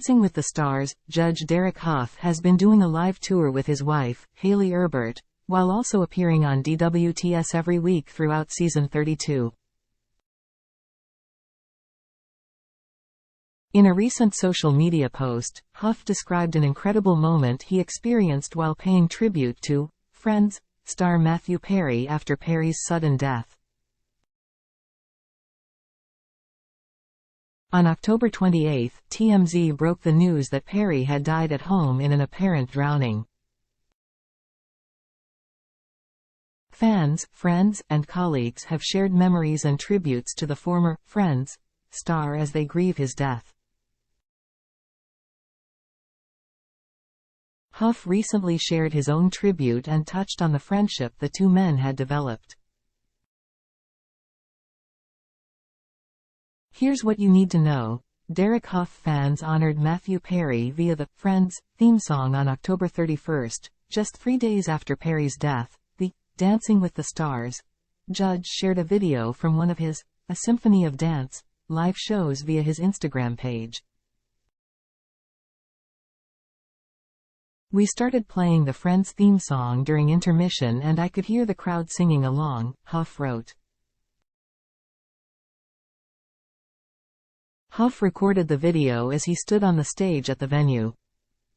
Dancing with the Stars, Judge Derek Hough has been doing a live tour with his wife, Hailey Erbert, while also appearing on DWTS every week throughout season 32. In a recent social media post, Hough described an incredible moment he experienced while paying tribute to Friends star Matthew Perry after Perry's sudden death. On October 28, TMZ broke the news that Perry had died at home in an apparent drowning. Fans, friends, and colleagues have shared memories and tributes to the former Friends star as they grieve his death. Hough recently shared his own tribute and touched on the friendship the two men had developed. Here's what you need to know. Derek Hough fans honored Matthew Perry via the Friends theme song on October 31, just 3 days after Perry's death. The Dancing with the Stars judge shared a video from one of his A Symphony of Dance live shows via his Instagram page. "We started playing the Friends theme song during intermission and I could hear the crowd singing along," Hough wrote. Hough recorded the video as he stood on the stage at the venue.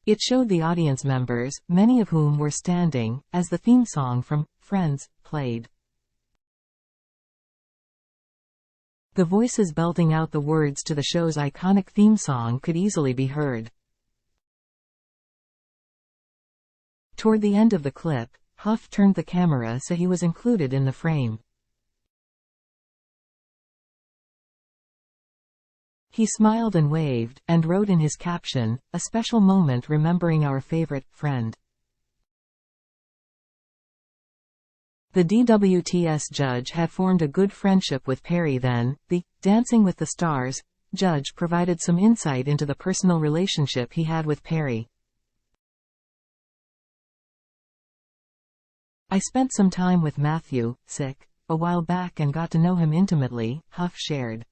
It showed the audience members, many of whom were standing, as the theme song from Friends played. The voices belting out the words to the show's iconic theme song could easily be heard. Toward the end of the clip, Hough turned the camera so he was included in the frame. He smiled and waved, and wrote in his caption, "A special moment remembering our favorite friend." The DWTS judge had formed a good friendship with Perry then. The Dancing with the Stars judge provided some insight into the personal relationship he had with Perry. "I spent some time with Matthew, a while back and got to know him intimately," Hough shared.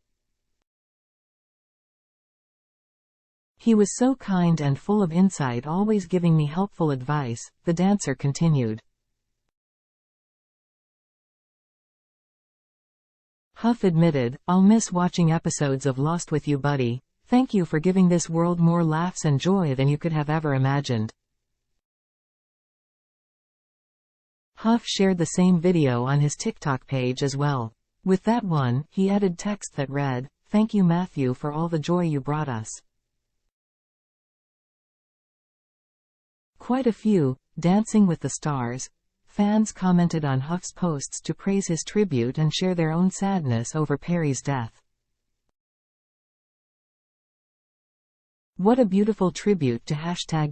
"He was so kind and full of insight, always giving me helpful advice," the dancer continued. Hough admitted, "I'll miss watching episodes of Lost with you, buddy. Thank you for giving this world more laughs and joy than you could have ever imagined." Hough shared the same video on his TikTok page as well. With that one, he added text that read, "Thank you Matthew for all the joy you brought us." Quite a few Dancing with the Stars fans commented on Hough's posts to praise his tribute and share their own sadness over Perry's death. "What a beautiful tribute to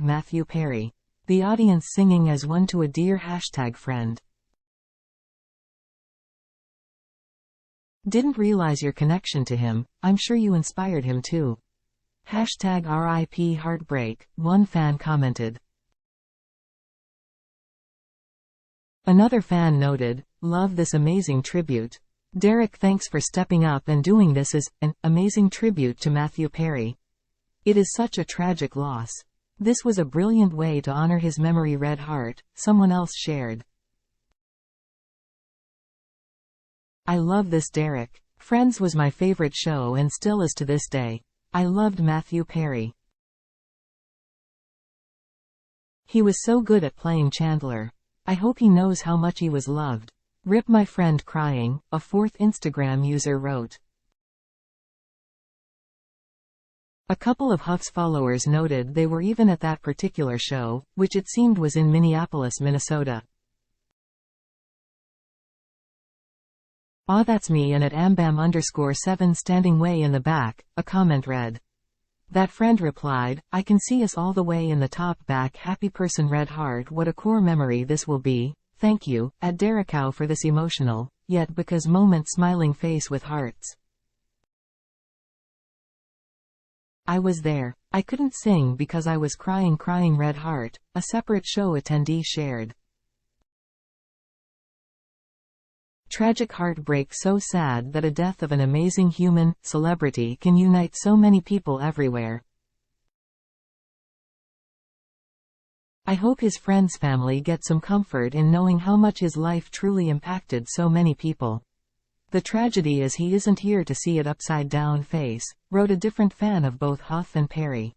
#Matthew Perry. The audience singing as one to a dear #friend. Didn't realize your connection to him, I'm sure you inspired him too. #RIP Heartbreak," one fan commented. Another fan noted, "Love this amazing tribute. Derek, thanks for stepping up and doing this as an amazing tribute to Matthew Perry. It is such a tragic loss. This was a brilliant way to honor his memory." Red heart, someone else shared. "I love this Derek. Friends was my favorite show and still is to this day. I loved Matthew Perry. He was so good at playing Chandler. I hope he knows how much he was loved. Rip my friend crying," a fourth Instagram user wrote. A couple of Hough's followers noted they were even at that particular show, which it seemed was in Minneapolis, Minnesota. "Aw, that's me and at ambam_7 standing way in the back," a comment read. That friend replied, "I can see us all the way in the top back. Happy person." Red heart, what a core memory this will be. Thank you, at Derekow, for this emotional, yet because moment smiling face with hearts. "I was there. I couldn't sing because I was crying. Red heart," a separate show attendee shared. Tragic heartbreak, so sad that a death of an amazing human celebrity can unite so many people everywhere. I hope his friend's family get some comfort in knowing how much his life truly impacted so many people. The tragedy is he isn't here to see it upside down face, wrote a different fan of both Hough and Perry.